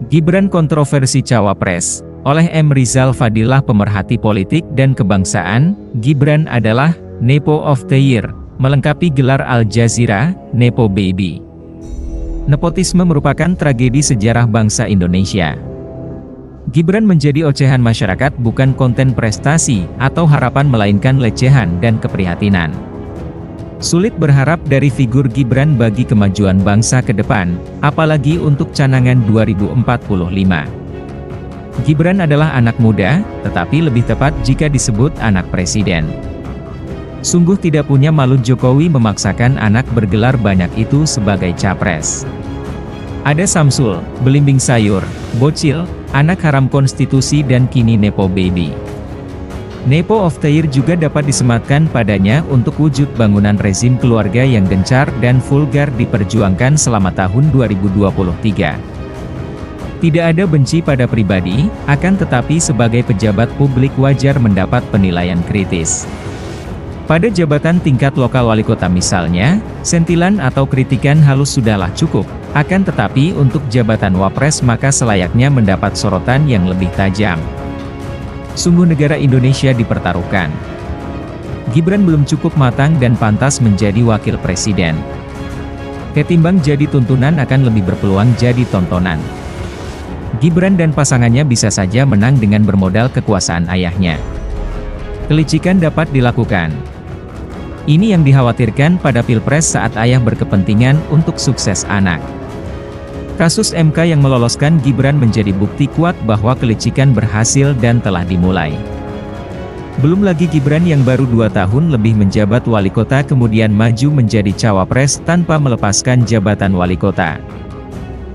Gibran kontroversi Cawapres. Oleh M. Rizal Fadilah pemerhati politik dan kebangsaan, Gibran adalah Nepo of the Year, melengkapi gelar Al Jazeera, Nepo Baby. Nepotisme merupakan tragedi sejarah bangsa Indonesia. Gibran menjadi ocehan masyarakat bukan konten prestasi atau harapan melainkan lecehan dan keprihatinan. Sulit berharap dari figur Gibran bagi kemajuan bangsa ke depan, apalagi untuk canangan 2045. Gibran adalah anak muda, tetapi lebih tepat jika disebut anak presiden. Sungguh tidak punya malu Jokowi memaksakan anak bergelar banyak itu sebagai capres. Ada Samsul, belimbing sayur, bocil, anak haram konstitusi dan kini Nepo Baby. Nepo of the Year juga dapat disematkan padanya untuk wujud bangunan rezim keluarga yang gencar dan vulgar diperjuangkan selama tahun 2023. Tidak ada benci pada pribadi, akan tetapi sebagai pejabat publik wajar mendapat penilaian kritis. Pada jabatan tingkat lokal wali kota misalnya, sentilan atau kritikan halus sudahlah cukup, akan tetapi untuk jabatan wapres maka selayaknya mendapat sorotan yang lebih tajam. Sungguh negara Indonesia dipertaruhkan. Gibran belum cukup matang dan pantas menjadi wakil presiden. Ketimbang jadi tuntunan akan lebih berpeluang jadi tontonan. Gibran dan pasangannya bisa saja menang dengan bermodal kekuasaan ayahnya. Kelicikan dapat dilakukan. Ini yang dikhawatirkan pada Pilpres saat ayah berkepentingan untuk sukses anak. Kasus MK yang meloloskan Gibran menjadi bukti kuat bahwa kelicikan berhasil dan telah dimulai. Belum lagi Gibran yang baru 2 tahun lebih menjabat wali kota kemudian maju menjadi cawapres tanpa melepaskan jabatan wali kota.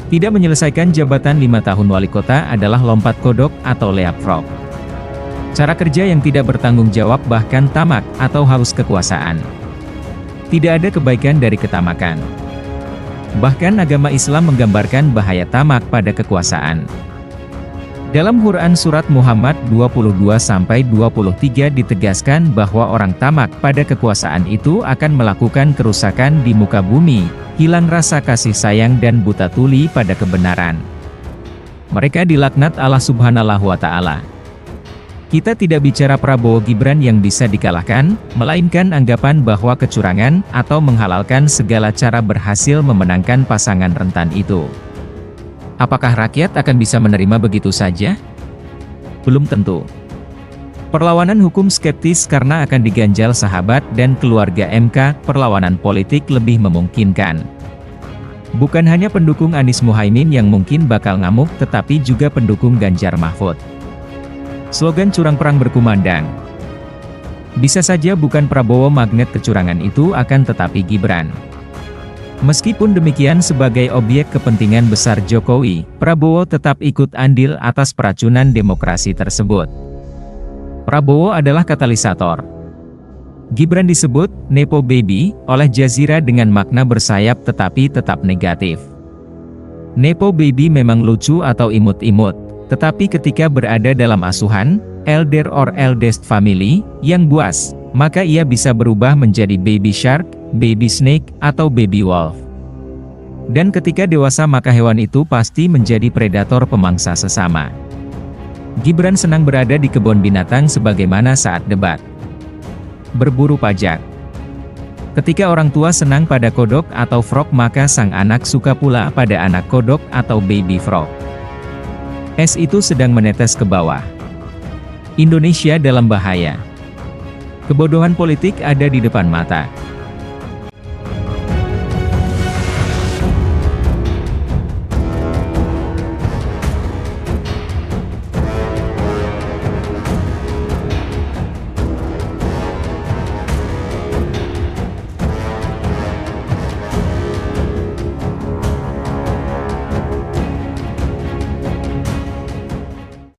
Tidak menyelesaikan jabatan 5 tahun wali kota adalah lompat kodok atau leapfrog. Cara kerja yang tidak bertanggung jawab bahkan tamak atau haus kekuasaan. Tidak ada kebaikan dari ketamakan. Bahkan agama Islam menggambarkan bahaya tamak pada kekuasaan. Dalam Quran Surat Muhammad 22-23 ditegaskan bahwa orang tamak pada kekuasaan itu akan melakukan kerusakan di muka bumi, hilang rasa kasih sayang dan buta tuli pada kebenaran. Mereka dilaknat Allah Subhanahu wa Ta'ala. Kita tidak bicara Prabowo Gibran yang bisa dikalahkan, melainkan anggapan bahwa kecurangan atau menghalalkan segala cara berhasil memenangkan pasangan rentan itu. Apakah rakyat akan bisa menerima begitu saja? Belum tentu. Perlawanan hukum skeptis karena akan diganjal sahabat dan keluarga MK, perlawanan politik lebih memungkinkan. Bukan hanya pendukung Anies Muhaimin yang mungkin bakal ngamuk tetapi juga pendukung Ganjar Mahfud. Slogan curang perang berkumandang. Bisa saja bukan Prabowo magnet kecurangan itu akan tetapi Gibran. Meskipun demikian sebagai objek kepentingan besar Jokowi, Prabowo tetap ikut andil atas peracunan demokrasi tersebut. Prabowo adalah katalisator. Gibran disebut Nepo Baby oleh Jazeera dengan makna bersayap tetapi tetap negatif. Nepo Baby memang lucu atau imut-imut. Tetapi ketika berada dalam asuhan, elder or eldest family, yang buas, maka ia bisa berubah menjadi baby shark, baby snake, atau baby wolf. Dan ketika dewasa maka hewan itu pasti menjadi predator pemangsa sesama. Gibran senang berada di kebun binatang sebagaimana saat debat. Berburu pajak. Ketika orang tua senang pada kodok atau frog maka sang anak suka pula pada anak kodok atau baby frog. Es itu sedang menetes ke bawah. Indonesia dalam bahaya. Kebodohan politik ada di depan mata.